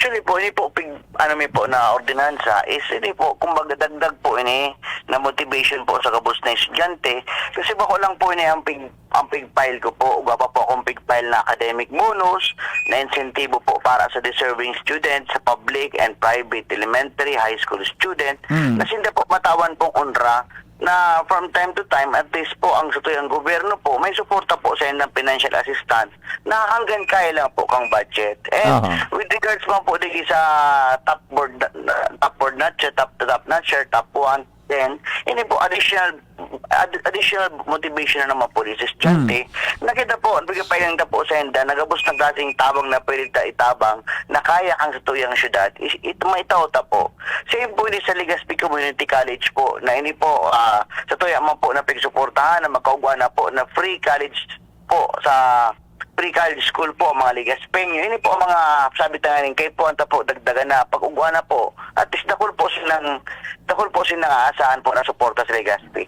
Actually po, ini po, ano mi po na ordinansa is ini po, kumbaga dagdag po ini na motivation po sa kabus na estudyante. Kasi bako lang po ini ang pig file ko po, uga pa po akong pig file na academic bonus, na insentibo po para sa deserving student, sa public and private elementary, high school student, na sinda po matawan pong unra na from time to time, at least po ang ang gobyerno po, may suporta po sa ng financial assistance na hanggang kaya lang po kang budget. And with regards mo po digi sa top board notcher, top notcher, top 1, then ini po additional motivation na naman po sa estudyante. Nakita po, bigay pa yung po sa enda, nagabos ng klaseng tabang na pwede itabang na kaya kang sa tuyang syudad. Ito may tauta po. Same po ini sa Legazpi Community College po, na ini po sa tuyang man po na pagsuportahan na makaugwa na po na free college po sa pre-college school po, mga Legazpenyo. Ini po ang mga sabi tanganin kay po anta po dagdagan na pag-ugwa na po. At least dakol po silang aasahan po na suporta sa Legazpi.